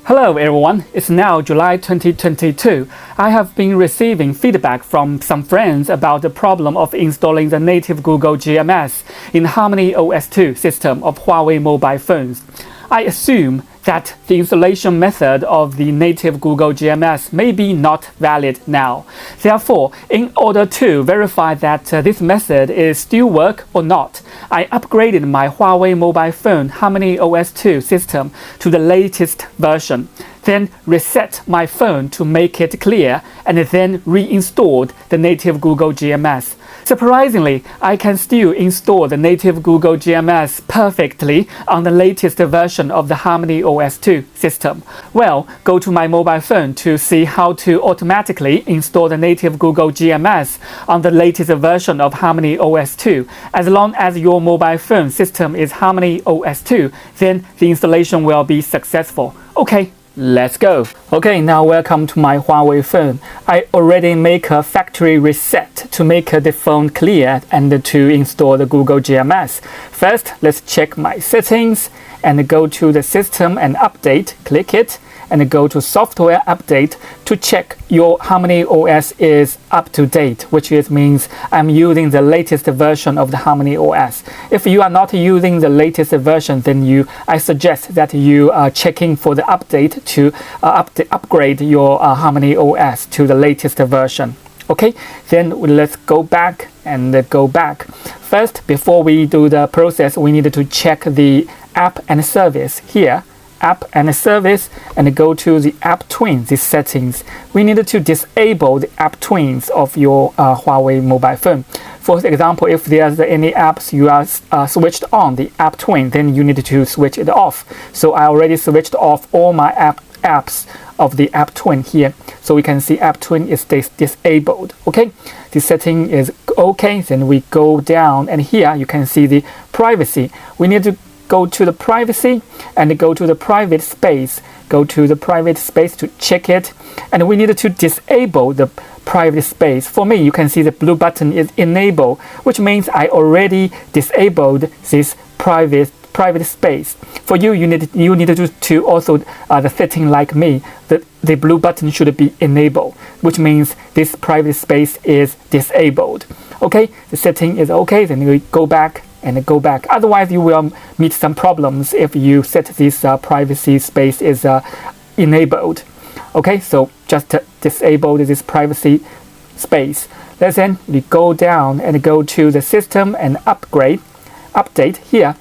Hello everyone, it's now July 2022. I have been receiving feedback from some friends about the problem of installing the native Google GMS in HarmonyOS 2 system of Huawei mobile phones. I assume that the installation method of the native Google GMS may be not valid now. Therefore, in order to verify that this method is still work or not, I upgraded my Huawei mobile phone HarmonyOS 2 system to the latest version, then reset my phone to make it clear, and then reinstalled the native Google GMS. Surprisingly, I can still install the native Google GMS perfectly on the latest version of the HarmonyOS 2 system. Well, go to my mobile phone to see how to automatically install the native Google GMS on the latest version of HarmonyOS 2. As long as your mobile phone system is HarmonyOS 2, then the installation will be successful. Okay. Let's go. Okay, now welcome to my Huawei phone. I already make a factory reset to make the phone clear and to install the Google GMS. First, let's check my settings and go to the system and update, click it, and go to software update to check your HarmonyOS is up to date, which means I'm using the latest version of the HarmonyOS. If you are not using the latest version, then I suggest that you are checking for the update to upgrade your HarmonyOS to the latest version. Okay, then let's go back and go back. First, before we do the process, we need to check the app and service here. App and service, and go to the app twins, these settings. We need to disable the app twins of your Huawei mobile phone. For example, if there's any apps you are switched on the app twin, then you need to switch it off. So I already switched off all my apps of the app twin here. So we can see app twin is disabled. Okay, the setting is okay. Then we go down, and here you can see the privacy. We need to go to the privacy and go to the private space. Go to the private space to check it, and we need to disable the private space. For me, you can see the blue button is enable, which means I already disabled this private space. For you, you need to also the setting like me. The blue button should be enabled, which means this private space is disabled. Okay, the setting is okay. Then we go back and go back. Otherwise, you will meet some problems if you set this privacy space is enabled. Okay, so just disable this privacy space. Then we go down and go to the system and update here.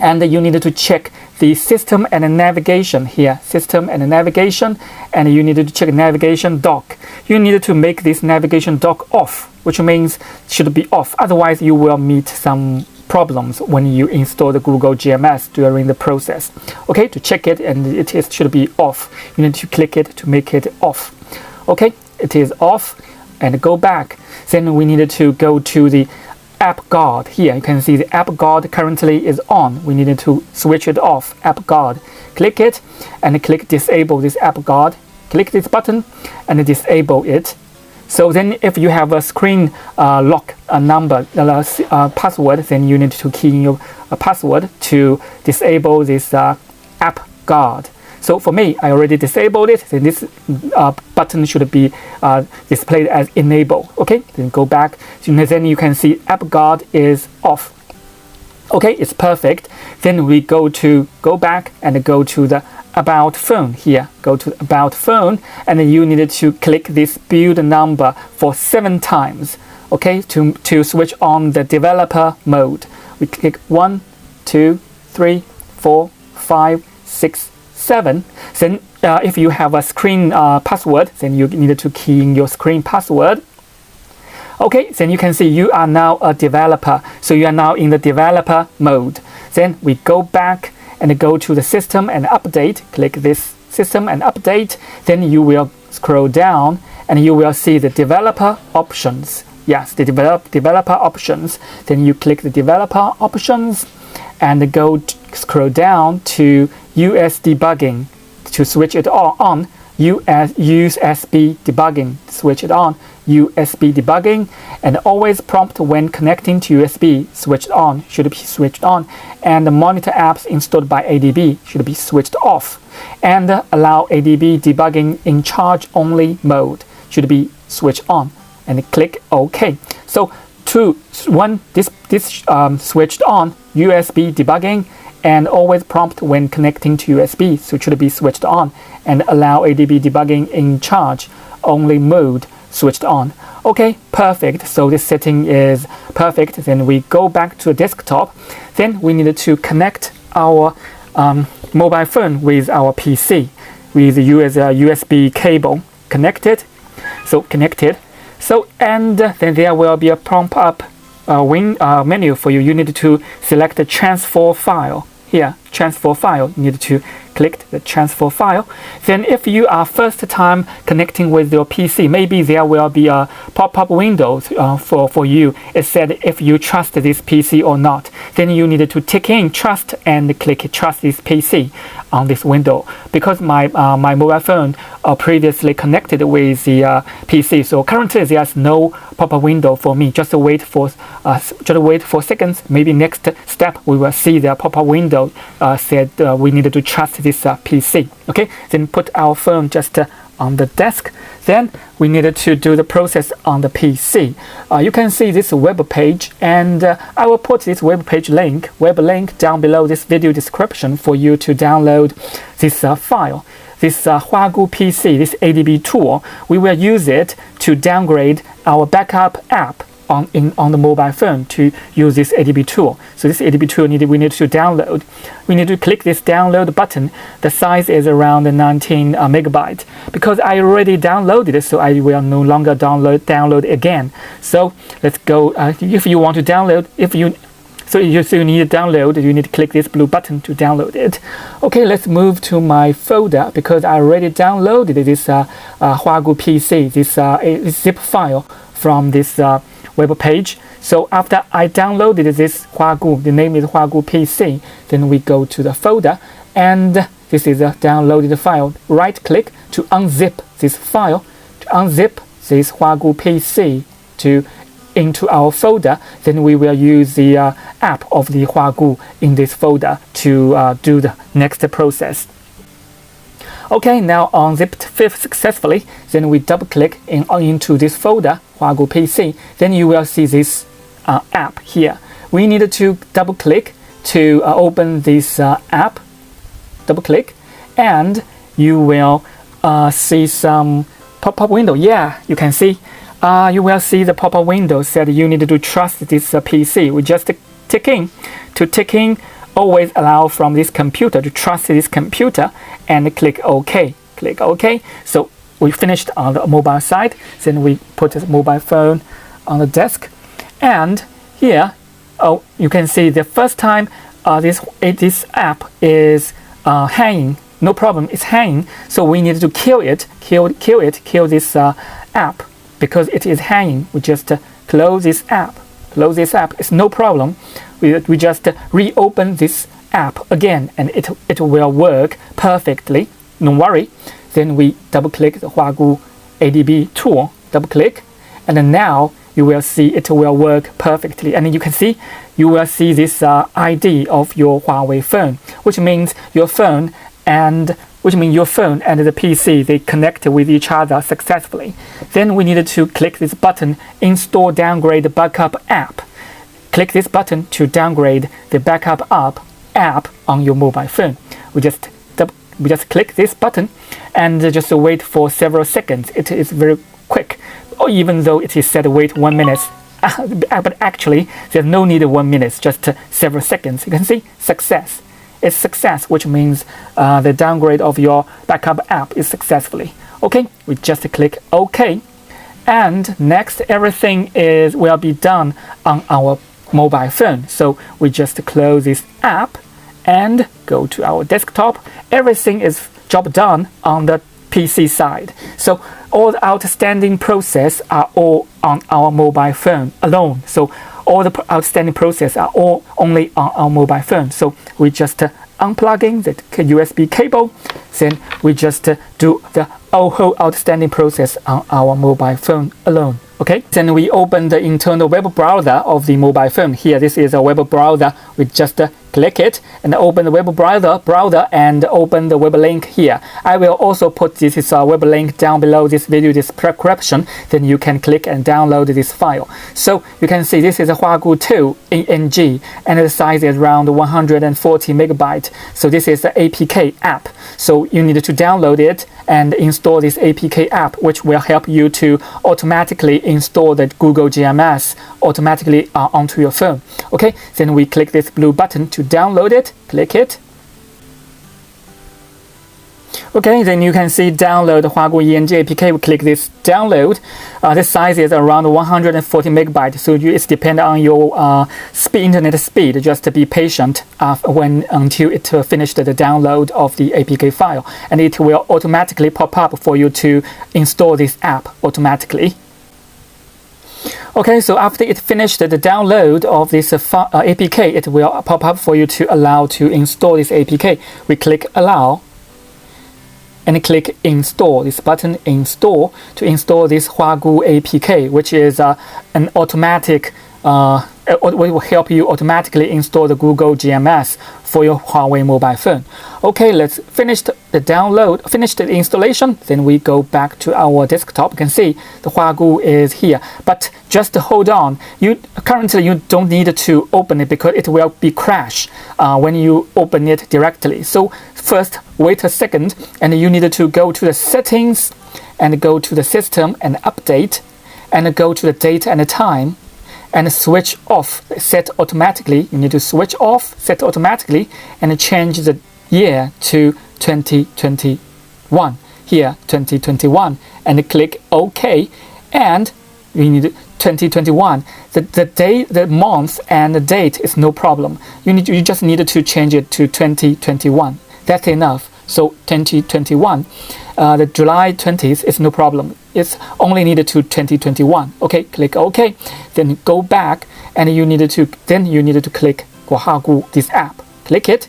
And you need to check the system and navigation here. System and navigation, and you need to check navigation dock. You need to make this navigation dock off, which means it should be off. Otherwise, you will meet some problems when you install the Google GMS during the process. Okay, to check it, and it should be off. You need to click it to make it off. Okay, it is off, and go back. Then we need to go to the app guard. Here you can see the app guard currently is on. We need to switch it off. App guard. Click it and click disable this app guard. Click this button and disable it. So then if you have a screen lock number, password, then you need to key in your password to disable this app guard. So for me, I already disabled it. Then this button should be displayed as enable. Okay, then go back. So then you can see app guard is off. Okay, it's perfect. Then we go back and go to the about phone here. Go to about phone, and then you need to click this build number for 7 times. Okay, to switch on the developer mode. We click 1, 2, 3, 4, 5, 6, 7. Then if you have a screen password, then you need to key in your screen password. Okay, then you can see you are now a developer. So you are now in the developer mode. Then we go back and go to the system and update. Click this system and update. Then you will scroll down and you will see the developer options. Yes, the developer options. Then you click the developer options and scroll down to US debugging to switch it on. USB debugging, switch it on. USB debugging, and always prompt when connecting to USB switched on, should be switched on, and the monitor apps installed by ADB should be switched off, and allow ADB debugging in charge only mode should be switched on, and click OK. So this switched on USB debugging, and always prompt when connecting to USB, so it should be switched on, and allow ADB debugging in charge only mode switched on. Okay, perfect. So this setting is perfect. Then we go back to the desktop. Then we need to connect our mobile phone with our PC with use a USB cable connected. So connected. So and then there will be a prompt up menu for you. You need to select the transfer file. Here, transfer file, you need to click the transfer file. Then if you are first time connecting with your PC, maybe there will be a pop-up window for you. It said if you trust this PC or not. Then you need to tick in trust and click trust this PC on this window. Because my mobile phone previously connected with the PC, so currently there's no pop-up window for me. Just wait for seconds. Maybe next step we will see the pop-up window said we needed to trust this PC. Okay, then put our phone just on the desk. Then we needed to do the process on the PC. You can see this web page, and I will put this web link down below this video description for you to download this file. This Huawei PC, this ADB tool, we will use it to downgrade our backup app on the mobile phone to use this ADB tool. So this ADB tool we need to download. We need to click this download button. The size is around 19 megabytes. Because I already downloaded it, so I will no longer download again. So let's go. If you want to download, so you need to download, you need to click this blue button to download it. Okay, let's move to my folder because I already downloaded this Huawei PC, this zip file from this web page. So after I downloaded this Huawei, the name is Huawei PC, then we go to the folder, and this is a downloaded file. Right click to unzip this file, to unzip this Huawei PC into our folder. Then we will use the app of the Huawei in this folder to do the next process. Okay, now unzipped successfully. Then we double click into this folder, Huawei PC. Then you will see this app here. We need to double click to open this app. Double click, and you will see some pop-up window. Yeah, you can see. You will see the pop-up window said you need to trust this PC. We just tick in. Always allow from this computer to trust this computer, and click OK. Click OK. So we finished on the mobile side. Then we put the mobile phone on the desk, and here, you can see the first time this app is hanging. No problem, it's hanging. So we need to kill this app because it is hanging. We just close this app. Close this app. It's no problem. We just reopen this app again, and it will work perfectly. Don't worry. Then we double click the Huawei ADB tool. Double click, and then now you will see it will work perfectly. And you can see you will see this ID of your Huawei phone, which means your phone and the PC, they connect with each other successfully. Then we needed to click this button, install downgrade backup app. Click this button to downgrade the backup app on your mobile phone. We just click this button and just wait for several seconds. It is very quick, or even though it is said wait 1 minute. But actually, there's no need of 1 minute, just several seconds. You can see success. It's success, which means the downgrade of your backup app is successfully. Okay, we just click OK, and next everything will be done on our mobile phone. So we just close this app and go to our desktop. Everything is job done on the PC side. So all the outstanding process are all on our mobile phone alone. So all the outstanding process are all only on our mobile phone. So we just unplugging the USB cable. Then we just do the whole outstanding process on our mobile phone alone. Okay, then we open the internal web browser of the mobile phone. Here, this is a web browser. We just click it and open the web browser and open the web link here. I will also put this is a web link down below this video description. Then you can click and download this file. So you can see this is a Huawei 2 ANG and the size is around 140 megabyte. So this is the APK app. So you need to download it and install this APK app, which will help you to automatically install the Google GMS automatically onto your phone. Okay, then we click this blue button to download it. Click it. Okay, then you can see download Huawei ENG APK. We click this download. This size is around 140 megabytes, so it's depend on your internet speed. Just be patient until it finished the download of the APK file, and it will automatically pop up for you to install this app automatically. Okay, so after it finished the download of this APK, it will pop up for you to allow to install this APK. We click allow and click install, this button install, to install this Huawei APK, which is an automatic it will help you automatically install the Google GMS for your Huawei mobile phone. Okay, let's finish the download, finish the installation. Then we go back to our desktop. You can see the Huawei is here, but just hold on. Currently you don't need to open it because it will be crash when you open it directly. So first, wait a second, and you need to go to the settings and go to the system and update, and go to the date and the time, and switch off, set automatically. You need to switch off, set automatically, and change the year to 2021. Here, 2021, and click OK. And we need 2021. The day, the month, and the date is no problem. You just need to change it to 2021. That's enough. So 2021, the July 20th is no problem. It's only needed to 2021. Okay, click OK. Then go back, and you need to click Huawei this app. Click it.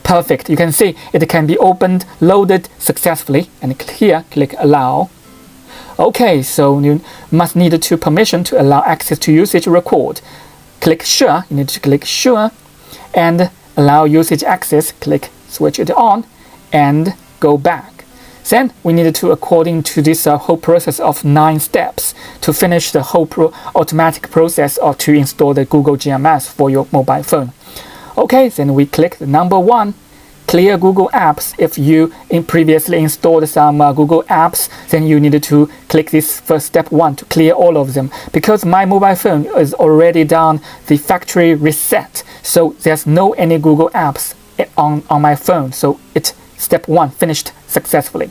Perfect. You can see it can be opened, loaded successfully, and here click allow. Okay, so you must need to permission to allow access to usage record. Click sure. You need to click sure, and allow usage access. Click switch it on, and go back. Then we need to, according to this whole process of 9 steps, to finish the whole automatic process or to install the Google GMS for your mobile phone. Okay, then we click the number 1, clear Google apps. If you previously installed some Google apps, then you need to click this first step 1 to clear all of them. Because my mobile phone is already done the factory reset, so there's no any Google apps on my phone. So it's step 1 finished successfully.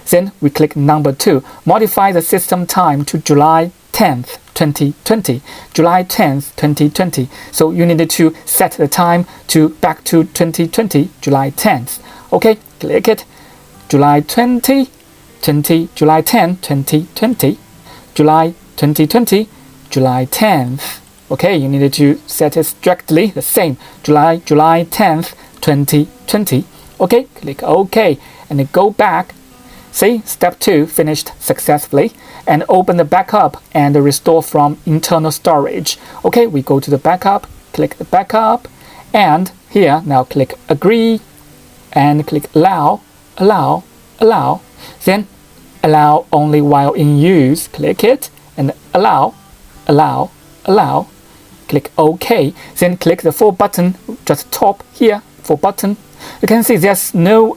Then we click number 2, modify the system time to July 10th, 2020. July 10th, 2020. So you need to set the time to back to 2020, July 10th. Okay, click it. July 20, July 10, 2020. July 2020, July 10th. Okay, you need to set it strictly the same. July 10th, 2020. Okay, click OK, and go back. See, step 2 finished successfully, and open the backup and restore from internal storage. Okay, we go to the backup, click the backup, and here now click agree, and click allow, then allow only while in use. Click it and allow, click OK. Then click the 4 button just top here, 4 button. You can see there's no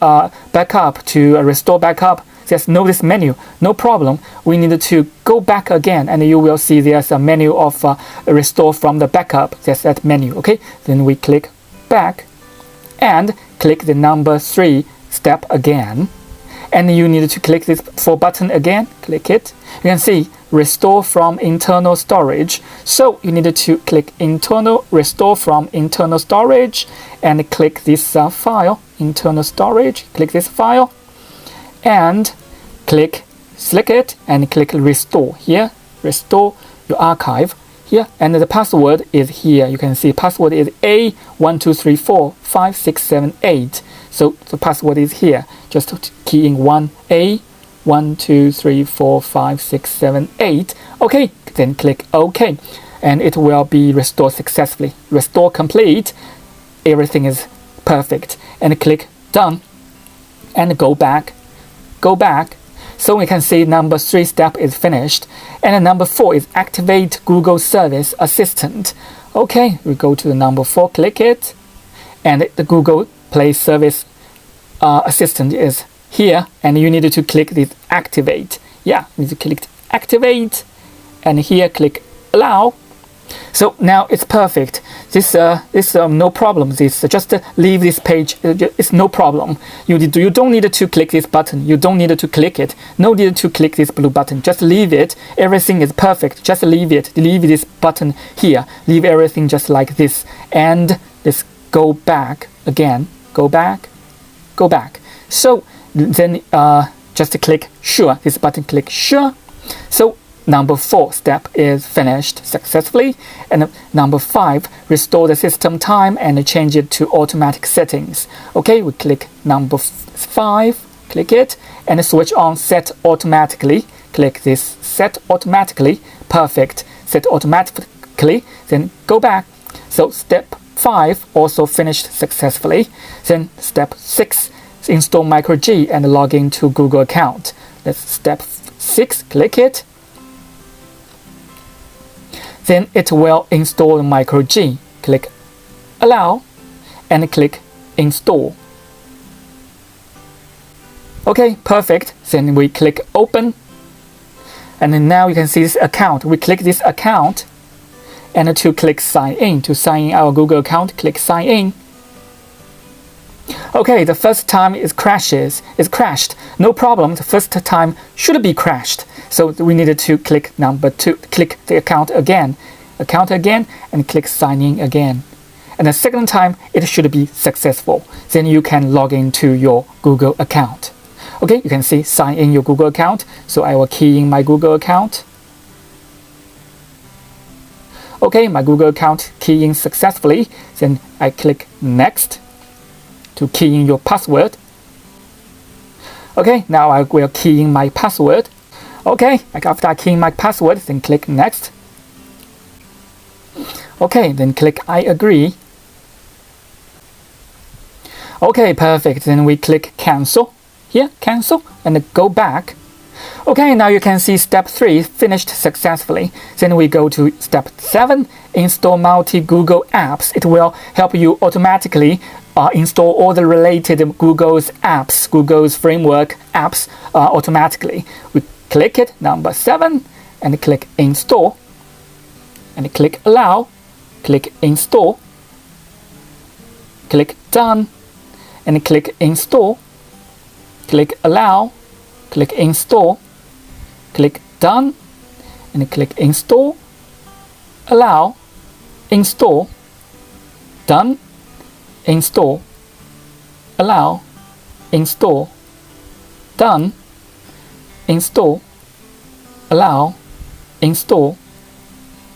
backup to restore backup. There's no this menu, no problem. We need to go back again, and you will see there's a menu of restore from the backup. There's that menu. Okay, then we click back and click the number 3 step again, and you need to click this 4 button again. Click it. You can see restore from internal storage. So you need to click internal, restore from internal storage, and click this file, internal storage. Click this file, and select it, and click restore here. Restore your archive here, and the password is here. You can see password is A12345678. So the password is here. Just key in 1A 1, 2, 3, 4, 5, 6, 7, 8. Okay, then click OK, and it will be restored successfully. Restore complete. Everything is perfect, and click done, and go back. So we can see number 3 step is finished, and number 4 is activate Google Service Assistant. Okay, we go to the number 4, click it, and the Google Play Service Assistant is here, and you need to click this activate. Yeah, you need to click activate, and here click allow. So now it's perfect. This no problem. This just leave this page. It's no problem. You don't need to click this button. You don't need to click it. No need to click this blue button. Just leave it. Everything is perfect. Just leave it. Leave this button here. Leave everything just like this. And let's go back again. Go back. So then just click sure. This button, click sure. So number 4 step is finished successfully, and number 5, restore the system time and change it to automatic settings. Okay, we click number 5, click it, and switch on set automatically. Click this set automatically. Perfect. Set automatically. Then go back. So step 5 also finished successfully. Then step 6, install Micro G and log into Google account. That's step 6. Click it. Then it will install Micro G. Click allow and click install. Okay, perfect. Then we click open, and then now you can see this account. We click this account, and to click sign in. To sign in our Google account, click sign in. Okay, the first time it crashed. No problem. The first time should be crashed. So we needed to click number 2, click the account again, and click sign in again. And the second time it should be successful. Then you can log into your Google account. Okay, you can see sign in your Google account. So I will key in my Google account. Okay, my Google account key in successfully. Then I click next to key in your password. Okay, now I will key in my password. Okay, after I key in my password, then click next. Okay, then click I agree. Okay, perfect. Then we click cancel. Here, cancel, and go back. Okay, now you can see step 3 finished successfully. Then we go to step 7, install multi-Google apps. It will help you automatically install all the related Google's apps, Google's framework apps automatically. We click it, number 7, and click install, and click allow, click install, click done, and click install, click allow, click install, click done, and click install, allow, install, done, install, allow, install, done, install, allow, install,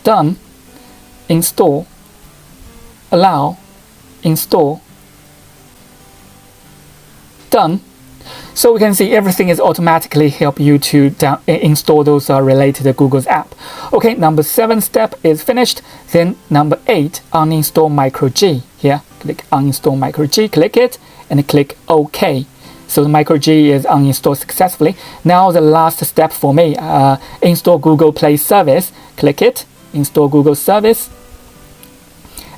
done, install, allow, install, done. So we can see everything is automatically help you to install those related Google's app. Okay, number 7 step is finished. Then number 8, uninstall Micro G. Here, click uninstall Micro G, click it, and click OK. So the Micro G is uninstalled successfully. Now the last step for me, install Google Play Service. Click it, install Google Service,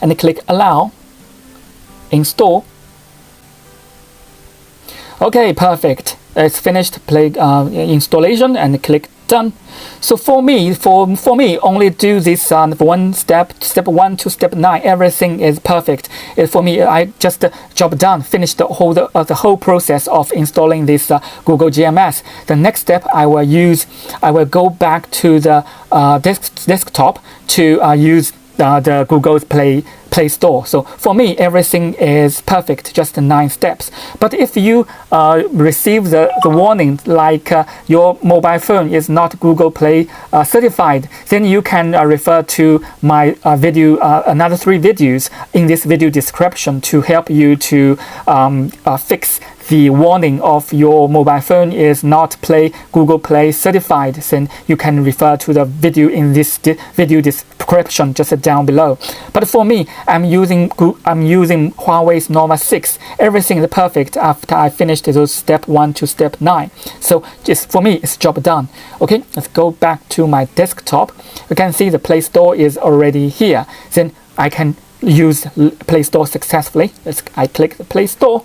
and click allow, install. Okay, perfect. It's finished installation, and click done. So for me, only do this one step 1 to step 9. Everything is perfect. For me, I just job done. Finished the whole process of installing this Google GMS. The next step I will go back to the desktop to use the Google's Play Store. So for me, everything is perfect, just 9 steps. But if you receive the warning like your mobile phone is not Google Play certified, then you can refer to my video, another 3 videos in this video description to help you to fix the warning of your mobile phone is not Google Play certified, then you can refer to the video in this video description just down below. But for me, I'm using Huawei's Nova 6. Everything is perfect after I finished those step 1 to step 9. So just for me, it's job done. Okay, let's go back to my desktop. You can see the Play Store is already here. Then I can use Play Store successfully. I click the Play Store.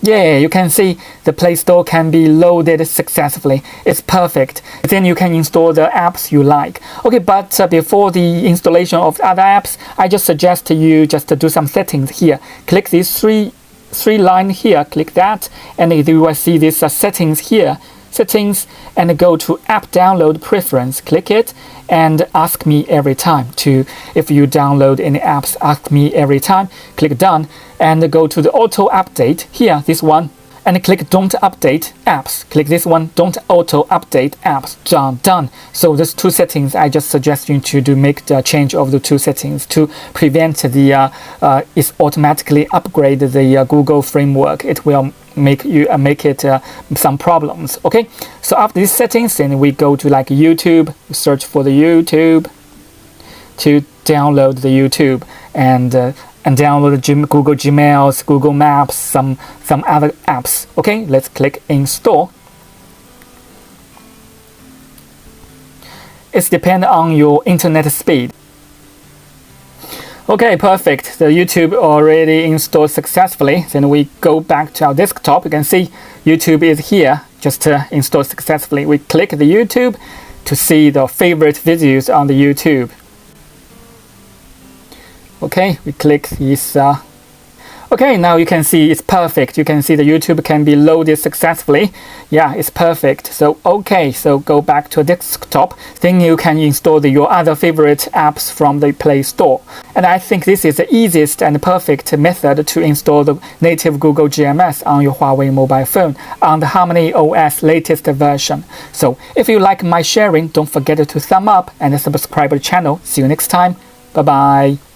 Yeah, you can see the Play Store can be loaded successfully. It's perfect. Then you can install the apps you like. Okay, but before the installation of other apps, I just suggest you just to do some settings here. Click these three lines here. Click that, and you will see this settings here. Settings, and go to app download preference. Click it and ask me every time if you download any apps, ask me every time. Click done and go to the auto update here, this one, and click don't update apps. Click this one, don't auto update apps. Done. So these two settings, I just suggest you to make the change of the two settings to prevent the it's automatically upgrade the Google framework. It will make it some problems. Okay, so after these settings, then we go to like YouTube, search for the YouTube, to download the YouTube, and download the Google Gmails, Google Maps, some other apps. Okay, let's click install. It's depend on your internet speed. Okay, perfect. The YouTube already installed successfully. Then we go back to our desktop. You can see YouTube is here, just installed successfully. We click the YouTube to see the favorite videos on the YouTube. Okay, we click this. Okay, now you can see it's perfect. You can see the YouTube can be loaded successfully. Yeah, it's perfect. So okay, so go back to desktop. Then you can install your other favorite apps from the Play Store. And I think this is the easiest and perfect method to install the native Google GMS on your Huawei mobile phone on the HarmonyOS latest version. So if you like my sharing, don't forget to thumb up and subscribe to the channel. See you next time. Bye bye.